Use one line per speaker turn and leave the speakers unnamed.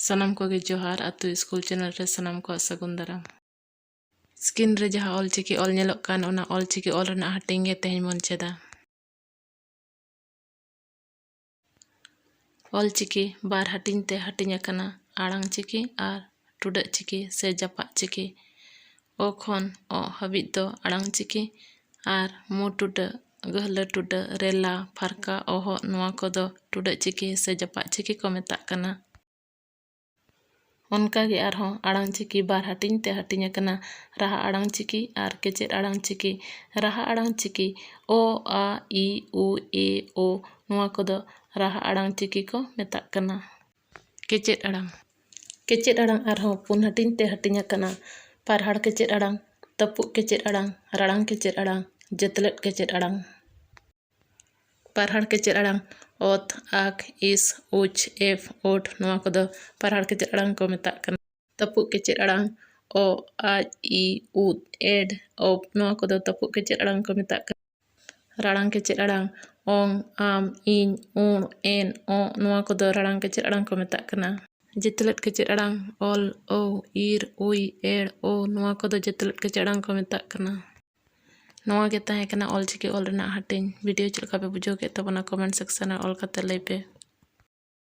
ᱥᱟᱱᱟᱢ ᱠᱚᱜᱮ ᱡᱚᱦᱟᱨ ᱟᱛᱳ ᱥᱠᱩᱞ ᱪᱮᱱᱮᱞ ᱨᱮ ᱥᱟᱱᱟम ᱠᱚ ᱥᱟᱹᱜᱩᱱ ᱫᱟᱨᱟᱢ। ᱥᱠᱨᱤᱱ ᱨᱮ ᱡᱟᱦᱟᱸ ᱚᱞᱪᱤᱠᱤ ᱚᱞ ᱧᱮᱞᱚᱜ ᱠᱟᱱ ᱚᱱᱟ ᱚᱞᱪᱤᱠᱤ ᱚᱞ ᱨᱮᱱᱟᱜ ᱦᱟᱹᱴᱤᱧ ᱜᱮ ᱛᱮᱦᱮᱧ ᱵᱚᱱ ᱪᱮᱫᱟ। ᱚᱞᱪᱤᱠᱤ ᱵᱟᱨ ᱦᱟᱹᱴᱤᱧ ᱛᱮ ᱦᱟᱹᱴᱤᱧ ᱟᱠᱟᱱᱟ, ᱟᱲᱟᱝ ᱪᱤᱠᱤ ᱟᱨ ᱴᱩᱰᱟᱹᱜ ᱪᱤᱠᱤ ᱥᱮ ᱡᱟᱯᱟᱜ ᱪᱤᱠᱤ। ᱚ ᱠᱷᱚᱱ ᱚ ᱦᱟᱹᱵᱤᱡ ᱫᱚ ᱟᱲᱟᱝ ᱪᱤᱠᱤ ᱟᱨ ᱢᱩ ᱴᱩᱰᱟᱹᱜ, ᱜᱟᱹᱦᱞᱟᱹ ᱴᱩᱰᱟᱹᱜ, ᱨᱮᱞᱟ, ᱯᱷᱟᱨᱠᱟ, ᱚᱦᱚᱜ ᱱᱚᱣᱟ ᱠᱚᱫᱚ ᱴᱩᱰᱟᱹᱜ ᱪᱤᱠᱤ ᱥᱮ ᱡᱟᱯᱟᱜ ᱪᱤᱠᱤ ᱠᱚ ᱢᱮᱛᱟᱜ ᱠᱟᱱᱟ। ᱚᱱᱠᱟᱜᱮ ᱟᱨᱦᱚᱸ ᱟᱲᱟᱝ ᱪᱤᱠᱤ ᱵᱟᱨ ᱦᱟᱹᱴᱤᱧ ᱛᱮ ᱦᱟᱹᱴᱤᱧ ᱟᱠᱟᱱᱟ, ᱨᱟᱦᱟ ᱟᱲᱟᱝ ᱪᱤᱠᱤ ᱟᱨ ᱠᱮᱪᱮᱫ ᱟᱲᱟᱝ ᱪᱤᱠᱤ। ᱨᱟᱦᱟ ᱟᱲᱟᱝ ᱪᱤᱠᱤ ᱚ, ᱟ, ᱤ, ᱩ, ᱮ, ᱳ ᱱᱚᱣᱟ ᱠᱚᱫᱚ ᱨᱟᱦᱟ ᱟᱲᱟᱝ ᱪᱤᱠᱤ ᱠᱚ ᱢᱮᱛᱟᱜ ᱠᱟᱱᱟ। ᱠᱮᱪᱮᱫ ᱟᱲᱟᱝ। ᱠᱮᱪᱮᱫ ᱟᱲᱟᱝ ᱟᱨᱦᱚᱸ ᱯᱩᱱ ᱦᱟᱹᱴᱤᱧ ᱛᱮ ᱦᱟᱹᱴᱤᱧ ᱟᱠᱟᱱᱟ, ᱯᱟᱨᱦᱟᱲ ᱠᱮᱪᱮᱫ ᱟᱲᱟᱝ, ᱛᱟᱹᱯᱩᱜ ᱠᱮᱪᱮᱫ ᱟᱲᱟᱝ, ᱨᱟᱲᱟᱝ ᱠᱮᱪᱮᱫ ᱟᱲᱟᱝ, ᱡᱟᱹᱛᱞᱮᱫ ᱠᱮᱪᱮᱫ ᱟᱲᱟᱝ। ᱯᱟᱨᱦᱟᱲ ᱠᱮᱪᱮᱫ ᱟᱲᱟᱝ ᱚᱛ, ᱟᱠ, ᱤᱥ, ᱩᱪ, ᱮᱯ, ᱳᱴ ᱱᱚᱣᱟ ᱠᱚᱫᱚ ᱯᱟᱨᱦᱟᱲ ᱠᱮᱪᱮᱫ ᱟᱲᱟᱝ ᱠᱚ ᱢᱮᱛᱟᱜ ᱠᱟᱱᱟ। ᱛᱟᱹᱯᱩᱜ ᱠᱮᱪᱮᱫ ᱟᱲᱟᱝ ᱚ, ᱟᱡ, ᱤ, ᱩᱫ, ᱮᱰ, ᱚᱯ ᱱᱚᱣᱟ ᱠᱚᱫᱚ ᱛᱟᱹᱯᱩᱜ ᱠᱮᱪᱮᱫ ᱟᱲᱟᱝ ᱠᱚ ᱢᱮᱛᱟᱜ ᱠᱟᱱᱟ। ᱨᱟᱲᱟᱝ ᱠᱮᱪᱮᱫ ᱟᱲᱟᱝ ᱚᱝ, ᱟᱢ, ᱤᱧ, ᱩᱬ, ᱮᱱ, ᱚ ᱱᱚᱣᱟ ᱠᱚᱫᱚ ᱨᱟᱲᱟᱝ ᱠᱮᱪᱮᱫ ᱟᱲᱟᱝ ᱠᱚ ᱢᱮᱛᱟᱜ ᱠᱟᱱᱟ। ᱡᱟᱹᱛᱞᱮᱫ ᱠᱮᱪᱮᱫ ᱟᱲᱟᱝ ᱚᱞ, ᱳ, ᱤᱨ, ᱩᱭ, ᱮᱲ, ᱳ ᱱᱚᱣᱟ ᱠᱚᱫᱚ ᱡᱟᱹᱛᱞᱮᱫ ᱠᱮᱪᱮᱫ ᱟᱲᱟᱝ ᱠᱚ ᱢᱮᱛᱟᱜ ᱠᱟᱱᱟ। ᱱᱚᱣᱟ ᱜᱮ ᱛᱟᱦᱮᱸ ᱠᱟᱱᱟ ᱚᱞᱪᱤᱠᱤ ᱚᱞ ᱨᱮᱱᱟᱜ ᱦᱟᱹᱴᱤᱧ। ᱵᱷᱤᱰᱤᱭᱳ ᱪᱮᱫ ᱞᱮᱠᱟ ᱯᱮ ᱵᱩᱡᱷᱟᱹᱣ ᱠᱮᱫ ᱛᱟᱵᱚᱱᱟ ᱠᱚᱢᱮᱱᱴ ᱥᱮᱠᱥᱚᱱ ᱨᱮ ᱚᱞ ᱠᱟᱛᱮ ᱞᱟᱹᱭ ᱯᱮ।